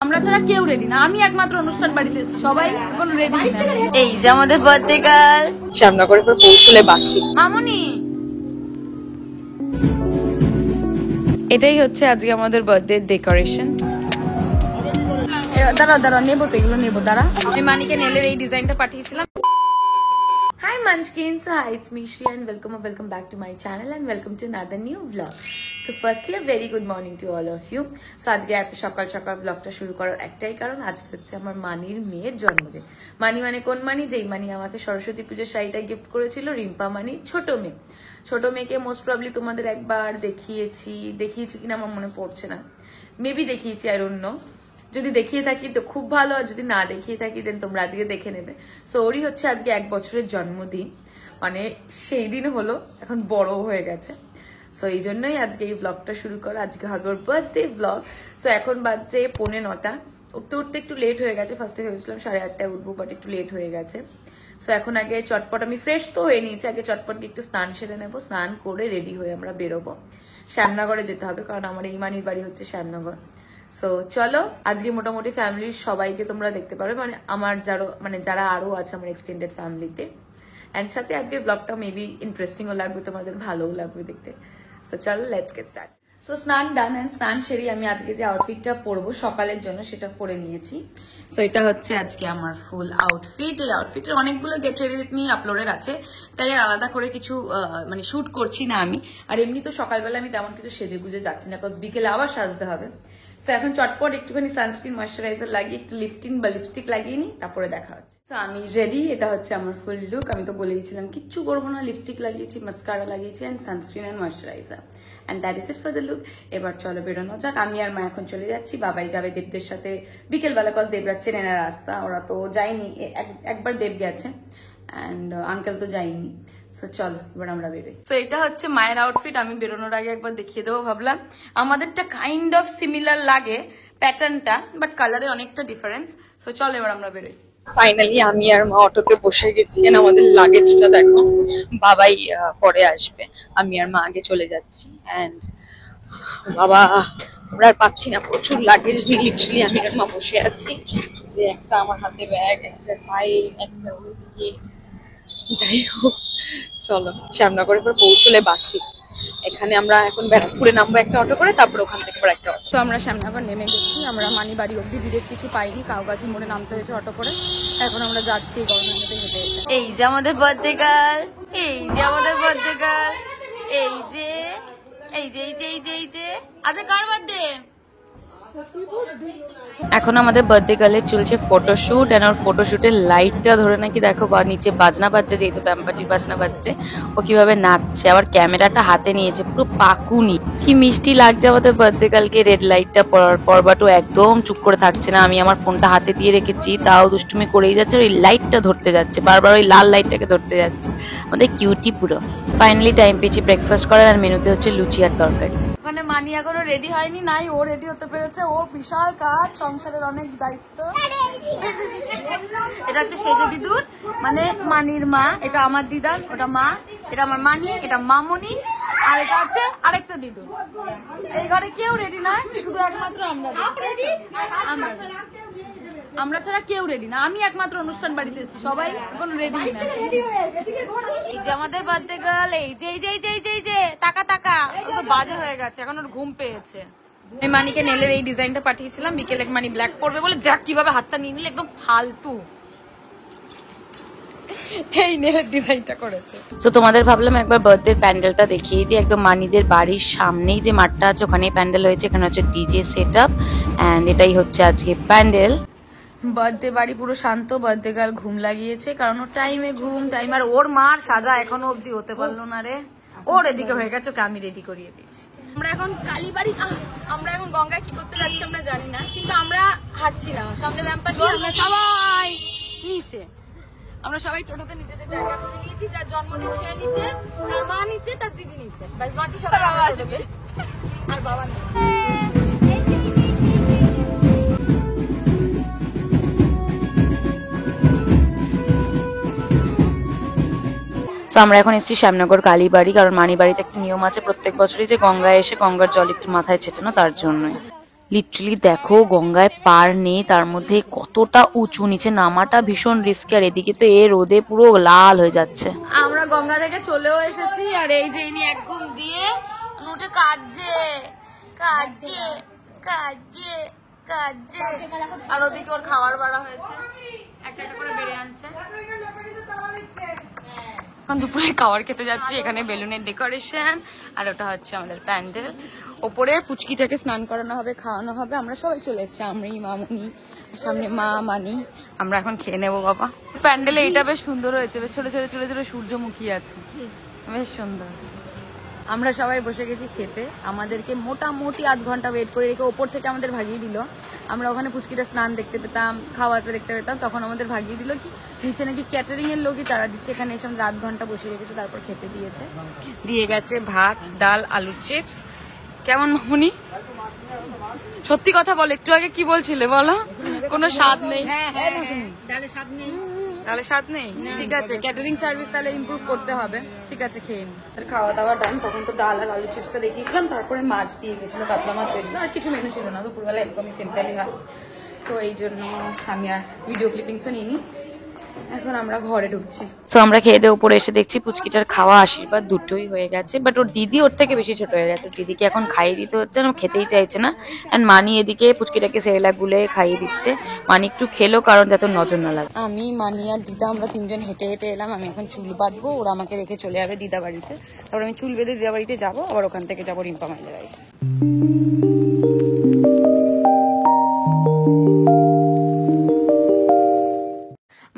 আমরা ছাড়া কেউ রেডি না, আমি একমাত্র অনুষ্ঠান বাড়িতে এসেছি, সবাই এখন রেডি না। এই যে আমাদের বার্থডে গার্ল শ্যামনগরে পৌঁছলে বাঁচি মামুনি। এটাই হচ্ছে আজকে আমাদের বার্থডে ডেকোরেশন। দাঁড়া দাঁড়া নেবো তো, এগুলো নেবো, দাঁড়া। আমি মানিকে নেলের এই ডিজাইনটা পাঠিয়েছিলাম। Hi Munchkins, hi, it's me Shri and welcome back to my channel and welcome to another new vlog. So firstly a very good morning to all of you. So আজকে এত সকাল সকাল ব্লগটা শুরু করার একটাই কারণ, আজকে হচ্ছে আমার মানির মেয়ের জন্মদিন। মানি মানে কোন মানি? যেই মানি আমাকে সরস্বতী পুজোর শাড়িটা গিফট করেছিল, রিম্পা মানি ছোট মেয়ে। ছোট মেয়েকে মোস্ট প্রবলি তোমাদের একবার দেখিয়েছি কিনা আমার মনে পড়ছে না, মেবি দেখিয়েছি, আই ডোন্ট নো। যদি দেখিয়ে থাকি তো খুব ভালো, আর যদি না দেখিয়ে থাকি দেন তোমরা আজকে দেখে নেবে। সো ওরই হচ্ছে আজকে 1 বছরের জন্মদিন, মানে সেই দিন হলো, এখন বড় হয়ে গেছে। সো এই জন্যই আজকে এই ব্লগটা শুরু করা, আজকে হবে ওর বার্থডে ব্লগ। সো এখন বাজছে 9:45, উঠতে উঠতে একটু লেট হয়ে গেছে। ফার্স্টে ভেবেছিলাম 8:30টায় উঠবো, বাট একটু লেট হয়ে গেছে। সো এখন আগে চটপট, আমি ফ্রেশ তো হয়ে নিয়েছি, আগে চটপট একটু স্নান সেরে নেবো, স্নান করে রেডি হয়ে আমরা বেরোবো। শ্যামনগরে যেতে হবে, কারণ আমার এই মানির বাড়ি হচ্ছে শ্যামনগর। সো চলো, আজকে মোটামুটি ফ্যামিলির সবাইকে তোমরা দেখতে পারবে, মানে আমার যারা আরো আছে আমার এক্সটেন্ডেড ফ্যামিলিতে। অ্যান্ড সাথে আজকের ব্লগটা মেবি ইন্টারেস্টিংও লাগবে, তোমাদের ভালোও লাগবে দেখতে। সো চলো, লেটস গেট স্টার্ট। সো স্নান ডান, অ্যান্ড স্নান সেরে আমি আজকে যে আউটফিটটা পরবো সকালের জন্য সেটা পরে নিয়েছি। সো এটা হচ্ছে আজকে আমার ফুল আউটফিট। এই আউটফিটের অনেকগুলো get ready with me uploaded আছে, তাই আর আলাদা করে কিছু মানে শুট করছি না আমি। আর এমনি তো সকালবেলা আমি তেমন কিছু সেজে গুজে যাচ্ছি না, বিকজ বিকেলে আবার সাজতে হবে। সো এখন চটপট একটুখানি সানস্ক্রিন ময়শ্চারাইজার লাগিয়ে একটু লিপটিন বা লিপস্টিক লাগিয়ে নিই, তারপরে দেখা হচ্ছে। সো আমি রেডি, এটা হচ্ছে আমার ফুল লুক। আমি তো বলেইছিলাম কিচ্ছু করবো না, লিপস্টিক লাগিয়েছি, মাস্কারা লাগিয়েছি, and sunscreen and moisturiser, and that is it for the look. এবার চলো বেরোনো যাক। আমি আর মা এখন চলে যাচ্ছি, বাবাই যাবে দেবদের সাথে বিকেলবেলা, কজ দেব যাচ্ছে নেনার রাস্তা, ওরা তো যায়নি, একবার দেব গেছে, অ্যান্ড আঙ্কেল তো যায়নি। সো চলো এবার আমরা বেরোই। তো এটা হচ্ছে মায়ের আউটফিট, আমি বেরোনোর আগে একবার দেখিয়ে দেবো ভাবলাম। আমাদেরটা কাইন্ড অফ সিমিলার লাগে প্যাটার্নটা, বাট কালারে অনেকটা ডিফারেন্স। সো চলো এবার আমরা বেরোই। ফাইনালি আমি আর মা অটোতে বসে গেছি। আমাদের লাগেজটা দেখো, বাবাই পরে আসবে, আমি আর মা আগে চলে যাচ্ছি। এন্ড বাবা আমরা আর পাচ্ছি না, প্রচুর লাগেজ নিয়ে লিটারালি আমি আর মা বসে আছি। যে একটা আমার হাতে ব্যাগ, একটা ফাইল, একটা ওইদিকে। যাই হোক চলো, শ্যামনগরে পৌঁছলে বাঁচি। এখানে আমরা এখন ব্যারাকপুরে নামবো একটা অটো করে, তারপর ওখান থেকে একটা অটো। তো আমরা শ্যামনগর নেমে গেছি, আমরা মানি বাড়ি অব্দি ডিরেক্ট কিছু পাইনি, কাউগাছি মোড়ে নামতে হয়েছে অটো করে। এখন আমরা যাচ্ছি গভর্নমেন্টে হেঁটে। এই যে আমাদের বার্থডে গার্ল, এই যে আমাদের বার্থডে গার্ল, এই যে এই যে এই যে এই যে এই যে আচ্ছা কার বার্থডে? এখন আমাদের বার্থডে গার্লের চলছে ফটোশুট, এন্ড ওর ফটোশুটের লাইটটা ধরে নাকি দেখো, বা নিচে বাজনা বাজছে, যেহেতু ব্যাম্পাটির বাজনা বাজছে, ও কিভাবে নাচছে, আবার ক্যামেরাটা হাতে নিয়েছে, পুরো পাকুনি। কি মিষ্টি লাগছে আমাদের বার্থডে গার্লকে রেড লাইটটা পড়ার পর, বাট ও একদম চুপ করে থাকছে না। আমি আমার ফোনটা হাতে দিয়ে রেখেছি, তাও দুষ্টুমি করেই যাচ্ছে, ওই লাইটটা ধরতে যাচ্ছে, বারবার ওই লাল লাইটটাকে ধরতে যাচ্ছে। আমাদের কিউটি পুরো। ফাইনালি টাইম পেয়েছি ব্রেকফাস্ট করার, আর মেনুতে হচ্ছে লুচি আর তরকারি। ওখানে মানি এখনো রেডি হয়নি, নাই ও রেডি হতে পেরেছে, ও বিশাল কাজ, সংসারের অনেক দায়িত্ব। এটা হচ্ছে সেজে দিদুর, মানে মানির মা, এটা আমার দিদা, ওটা মা, এটা আমার মানি, এটা মামনি, আর এটা হচ্ছে আরেকটা দিদু। এই ঘরে কেউ রেডি না, শুধু একমাত্র আমরা ছাড়া কেউ রেডি না, আমি একমাত্র অনুষ্ঠান বাড়িতে এসেছি, সবাই এখন রেডি না। এই যে আমাদের বার্থডে গার্ল, এই যে এই যে এই যে এই যে এই যে টাকা টাকা, ও তো বাজে হয়ে গেছে, এখন ওর ঘুম পেয়েছে। আমি মানিকে নেলের এই ডিজাইনটা পাঠিয়েছিলাম, বিকেলে মানি ব্ল্যাক পরবে বলে, দেখ কিভাবে হাতটা নিয়ে নিলে, একদম ফালতু এই নেলের ডিজাইনটা করেছে। তো তোমাদের ভাবলাম একবার বার্থডে প্যান্ডেলটা দেখিয়ে দিই। একদম মানিদের বাড়ির সামনেই যে মাঠটা আছে ওখানেই প্যান্ডেল হয়েছে, এখানে হচ্ছে ডিজে সেট আপ, অ্যান্ড এটাই হচ্ছে আজকে প্যান্ডেল। বার্থডে বাড়ি পুরো শান্ত, বার্থডে গার্ল ঘুম লাগিয়েছে, কারণ ওর টাইমে ঘুম টাইম, আর ওর মার সাজা এখনো অব্দি হতে পারলো না রে, ওর এদিকে হয়ে গেছে, ওকে আমি রেডি করিয়ে দিচ্ছি। আমরা এখন কালীবাড়ি, আমরা এখন গঙ্গায় কি করতে যাচ্ছি আমরা জানি না, কিন্তু আমরা হাঁটছি না, সামনে ব্যাম্পার, আমরা সবাই নিচে, আমরা সবাই টোটোতে নিজেদের জায়গা খুঁজে নিয়েছি, যার জন্মদিন সে নিচে, তার মা নিচে, তার দিদি নিচে, ব্যাস বাকি সবাই আসবে, আর বাবা নেই। তো আমরা এখন এসেছি শ্যামনগর কালীবাড়ি, কারণ মানি বাড়িতে একটা নিয়ম আছে প্রত্যেক বছরই, যে গঙ্গায় এসে গঙ্গার জল একটু মাথায় ছেটানো, তার জন্যই। লিটারালি দেখো গঙ্গায় পার নেই, তার মধ্যে কতটা উঁচু, নিচে নামাটা ভীষণ রিস্কি, আর এদিকে তো রোদে পুরো লাল হয়ে যাচ্ছে। আমরা গঙ্গা থেকে চলেও এসেছি, আর এই যে ইনি এক ঘুম দিয়ে উঠে কাঁদছে কাঁদছে কাঁদছে কাঁদছে, আর ওদিকে ওর খাবার বাড়া হয়েছে, একটা একটা করে বেড়ে আনছে। এখন দুপুরে খাবার খেতে যাচ্ছি, এখানে বেলুনের ডেকোরেশন, আর ওটা হচ্ছে আমাদের প্যান্ডেল। ওপরে পুচকিটাকে স্নান করানো হবে, খাওয়ানো হবে। আমরা সবাই চলে এসেছি, আমি, মামুনি, সামনে মা, মানি। আমরা এখন খেয়ে নেবো বাবা। প্যান্ডেলে এটা বেশ সুন্দর হয়েছে, বেশ ছোট ছোট ছোট ছোট সূর্যমুখী আছে, বেশ সুন্দর। আমরা সবাই বসে গেছি খেতে, আমাদেরকে মোটামুটি আধ ঘন্টা ওয়েট করে রেখে ওপর থেকে আমাদের ভাগিয়ে দিল। আমরা ওখানে পুচকিটা স্নান দেখতে পেতাম, খাওয়াটা দেখতে পেতাম, তখন আমাদের ভাগিয়ে দিল কি নিচে নাকি ক্যাটারিং এর লোকই তারা দিচ্ছে, এখানে এসে আমরা আধ ঘন্টা বসে রেখেছি, তারপর খেতে দিয়েছে। দিয়ে গেছে ভাত, ডাল, আলুর চিপস। কেমন মামুনি? সত্যি কথা বলো, একটু আগে কি বলছিলে বলো? কোনো স্বাদ নেই, তাহলে স্বাদ নেই, ঠিক আছে, ক্যাটারিং সার্ভিস তাহলে ইমপ্রুভ করতে হবে। ঠিক আছে, খেয়ে নি। খাওয়া দাওয়া ডান। তখন তো ডাল আর আলু চিপসটা দেখিয়েছিলাম, তারপরে মাছ দিয়ে গেছিল, কাতলা মাছ হয়েছিল, আর কিছু মেনু ছিল না, দুপুরবেলা এরকমই সিম্পলি হয়। সো এই জন্য আমি আর ভিডিও ক্লিপিংসও নিইনি। এখন আমরা ঘরে ঢুকছি। সো আমরা খেয়ে দিয়ে উপরে এসে দেখছি পুচকিটার খাওয়া আশীর্বাদ দুটোই হয়ে গেছে, বাট ওর দিদি ওর থেকে বেশি ছোট হয়ে গেছে। দিদিকে এখন খাইয়ে দিতে হচ্ছে, না খেতেই চাইছে না। অ্যান্ড মানি এদিকে পুচকিটাকে সেরেলাক গুলে খাইয়ে দিচ্ছে। মানি একটু খেলো, কারণ যাতে নজর না লাগে। আমি, মানি আর দিদা আমরা তিনজন হেঁটে হেঁটে এলাম। আমি এখন চুল বাঁধবো, ওরা আমাকে রেখে চলে যাবে দিদা বাড়িতে। তারপর আমি চুল বেঁধে দিদা বাড়িতে যাবো, আবার ওখান থেকে যাবো রিম্পা মাইদের বাড়িতে।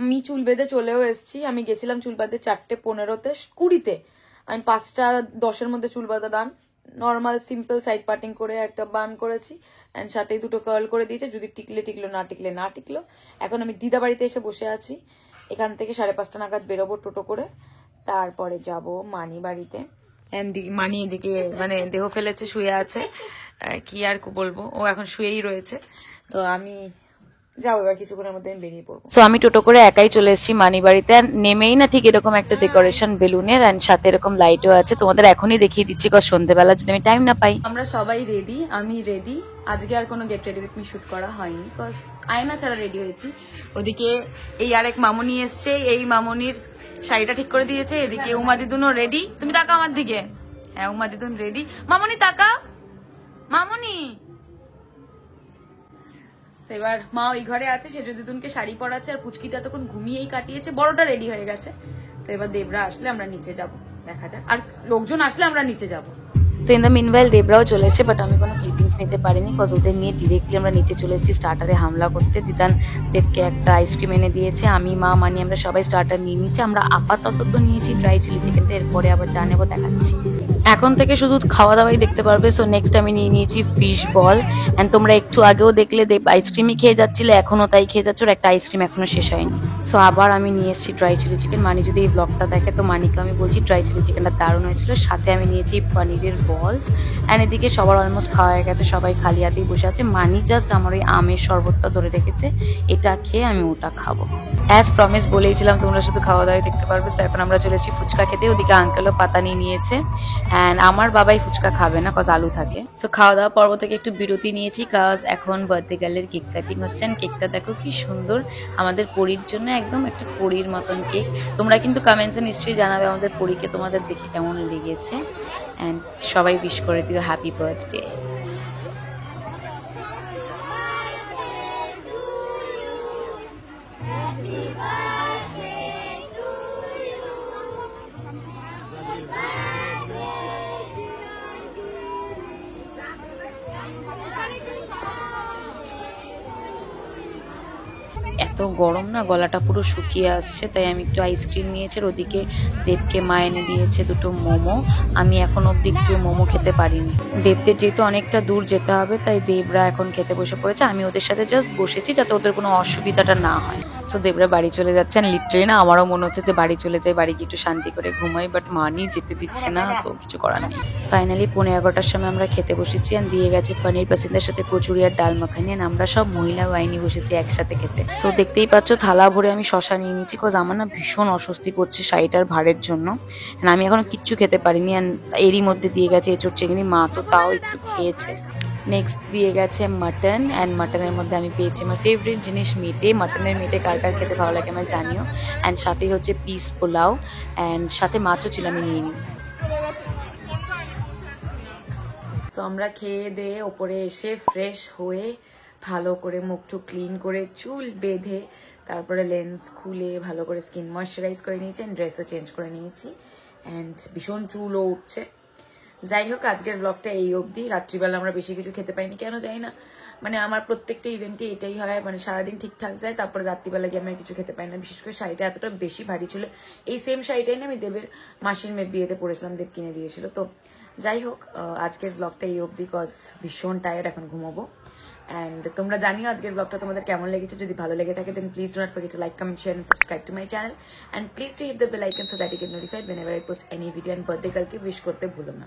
আমি চুল বেঁধে চলেও এসেছি। আমি গেছিলাম চুল বাঁধতে 4:15-তে, 20-তে। আমি 5:10-এর মধ্যে চুল বাঁধা ডান। নর্মাল সিম্পল সাইড পার্টিং করে একটা বান করেছি, অ্যান্ড সাথেই দুটো কার্ল করে দিয়েছে, যদি টিকলে টিকলো, না টিকলে না টিকলো। এখন আমি দিদা বাড়িতে এসে বসে আছি। এখান থেকে 5:30 নাগাদ বেরোবো টোটো করে, তারপরে যাব মানি বাড়িতে। মানি এদিকে মানে দেহ ফেলেছে, শুয়ে আছে, কি আর বলবো, ও এখন শুয়েই রয়েছে। তো আমি যাও, এবার কিছুক্ষণের মধ্যে আমি বেরিয়ে পড়বো। সো আমি টোটো করে একাই চলে এসেছি মানি বাড়িতে। আর নেমেই না ঠিক এরকম একটা ডেকোরেশন বেলুনের, এন্ড সাথে এরকম লাইটও আছে। তোমাদের এখনই দেখিয়ে দিচ্ছি, কজ সন্ধ্যেবেলা যদি আমি টাইম না পাই। আমরা সবাই রেডি, আমি রেডি। আজকে আর কোনো get ready with me shoot করা হয়নি, কজ আয়না ছাড়া রেডি হয়েছি। ওদিকে এই আরেক মামুনি এসছে, এই মামুনির শাড়িটা ঠিক করে দিয়েছে। এদিকে উমা দিদুনও রেডি। তুমি তাকা আমার দিকে। হ্যাঁ, উমা দিদুন রেডি। মামুনি তাকা, মামুনি। এবার মা ওই ঘরে আছে, সে দিদুনকে শাড়ি পরাচ্ছে, আর পুচকিটা তখন ঘুমিয়েই কাটিয়েছে। বড়টা রেডি হয়ে গেছে। তো এবার দেবরা আসলে আমরা নিচে যাব, দেখা যাক। আর লোকজন আসলে আমরা নিচে যাব। তো ইন দ্য মিনওয়াইল দেবরাও চলে এসেছে, বাট আমি কোনো ক্লিপিংস নিতে পারিনি, কজ ওদের নিয়ে ডিরেক্টলি আমরা নিচে চলে এসেছি স্টার্টারে হামলা করতে। দিদান দেবকে একটা আইসক্রিম এনে দিয়েছে, আমি, মা, মানি আমরা সবাই স্টার্টার নিয়ে নিচ্ছি। আমরা আপাতত তো নিয়েছি ড্রাই চিলি চিকেনটা, এরপরে আবার যা নেবো দেখাচ্ছি। এখন থেকে শুধু খাওয়া দাওয়াই দেখতে পারবে। সো নেক্সট আমি নিয়ে নিয়েছি ফিশ বল, এন্ড তোমরা একটু আগেও দেখলে আইসক্রিমই খেয়ে যাচ্ছিলে, এখনো তাই খেয়ে যাচ্ছ, একটা আইসক্রিম এখনো শেষ হয়নি। সো আবার আমি নিয়ে এসেছি ড্রাই চিলি চিকেন। মানি যদি এই ব্লগটা দেখে, তো মানিকে আমি বলছি ড্রাই চিলি চিকেনটা দারুণ হয়েছিল। সাথে আমি নিয়েছি পনিরের বলস, অ্যান্ড এদিকে সবার অলমোস্ট খাওয়া হয়ে গেছে, সবাই খালি হাতেই বসে আছে। মানি জাস্ট আমার ওই আমের শরবতটা ধরে রেখেছে, এটা খেয়ে আমি ওটা খাবো। অ্যাজ প্রমিস বলেইছিলাম তোমরা শুধু খাওয়া দাওয়াই দেখতে পারবে। তো এখন আমরা চলেছি ফুচকা খেতে। ওদিকে আঙ্কেলও পাতা নিয়ে নিয়েছে, অ্যান্ড আমার বাবাই ফুচকা খাবে না, কজ আলু থাকে। সো খাওয়া দাওয়া পর্ব থেকে একটু বিরতি নিয়েছি, কজ এখন বার্থডে গার্লের কেক কাটিং হচ্ছে। কেকটা দেখো কি সুন্দর, আমাদের পরীর জন্য একদম একটা পরীর মতন কেক। তোমরা কিন্তু কমেন্টসে নিশ্চয়ই জানাবে আমাদের পরীকে তোমাদের দেখে কেমন লেগেছে, অ্যান্ড সবাই উইশ করে দিও হ্যাপি বার্থডে। এত গরম না, গলাটা পুরো শুকিয়ে আসছে, তাই আমি একটু আইসক্রিম নিয়েছি। ওদিকে দেবকে মা এনে দিয়েছে দুটো মোমো। আমি এখন অব্দি একটু মোমো খেতে পারিনি। দেবদের যেহেতু অনেকটা দূর যেতে হবে, তাই দেবরা এখন খেতে বসে পড়েছে। আমি ওদের সাথে জাস্ট বসেছি যাতে ওদের কোনো অসুবিধাটা না হয়। তো দেবরা বাড়ি চলে যাচ্ছেন লিটারেলি না, আমারও মনে হচ্ছে যে বাড়ি চলে যাই, বাড়ি গিয়ে একটু শান্তি করে ঘুমাই, বাট মানি যেতে দিচ্ছে না, তো কিছু করার নেই। ফাইনালি 11:15-টার সময় আমরা খেতে বসেছি, আর দিয়ে গেছে পনির পাসিন্দার সাথে কচুরি আর ডাল মাখানি। আর আমরা সব মহিলা বাহিনী বসেছি একসাথে খেতে। সো দেখতেই পাচ্ছ থালা ভরে আমি শশা নিয়ে নিচ্ছি, কজ আমার না ভীষণ অস্বস্তি করছে শাড়িটার ভারের জন্য। আমি এখনো কিচ্ছু খেতে পারিনি, আর এরই মধ্যে দিয়ে গেছে এঁচোড় চিংড়ি। মা তো তাও একটু খেয়েছে। নেক্সট দিয়ে গেছে মাটন, অ্যান্ড মাটনের মধ্যে আমি পেয়েছি আমার ফেভারিট জিনিস মিটে। মাটনের মিটে কার কার খেতে ভালো লাগে আমার জানিও। অ্যান্ড সাথে হচ্ছে পিস পোলাও, অ্যান্ড সাথে মাছও ছিল, আমি নিয়ে নিই। সো আমরা খেয়ে দিয়ে ওপরে এসে ফ্রেশ হয়ে ভালো করে মুখটু ক্লিন করে চুল বেঁধে তারপরে লেন্স খুলে ভালো করে স্কিন ময়শ্চারাইজ করে নিয়েছি, অ্যান্ড ড্রেসও চেঞ্জ করে নিয়েছি, অ্যান্ড ভীষণ চুলও উঠছে। যাই হোক, আজকের ব্লগটা এই অবধি। রাত্রিবেলা আমরা বেশি কিছু খেতে পাইনি, কেন জানি না, মানে আমার প্রত্যেকটা ইভেন্টে এটাই হয়, মানে সারাদিন ঠিকঠাক যায়, তারপরে রাত্রিবেলা গিয়ে আমি আর কিছু খেতে পাই না। বিশেষ করে শাড়িটা এতটা বেশি ভারী ছিল, এই সেম শাড়িটাই না আমি দেবের মাসির মেয়ের বিয়েতে পরেছিলাম, দেব কিনে দিয়েছিল। তো যাই হোক, আজকের ব্লগটা এই অবধি, কজ ভীষণ টায়ার্ড, এখন ঘুমাবো। অ্যান্ড তোমরা জানিও আজকের ব্লগটা তোমাদের কেমন লেগেছে। যদি ভালো লেগে থাকে দেন please do not forget to like, comment, share and subscribe to my channel, and please to hit the bell icon so that you get notified whenever I post any video, and birthday কালকে wish করতে ভুলো না।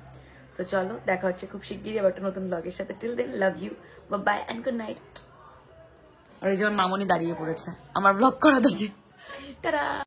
So চলো, দেখা হচ্ছে খুব শিগগিরই আবার একটা নতুন ব্লগের সাথে। Till then, love you, bye and good night. আর ওই যে আমার মামনি দাঁড়িয়ে পড়েছে আমার ব্লগ করা দেখে। টাটা।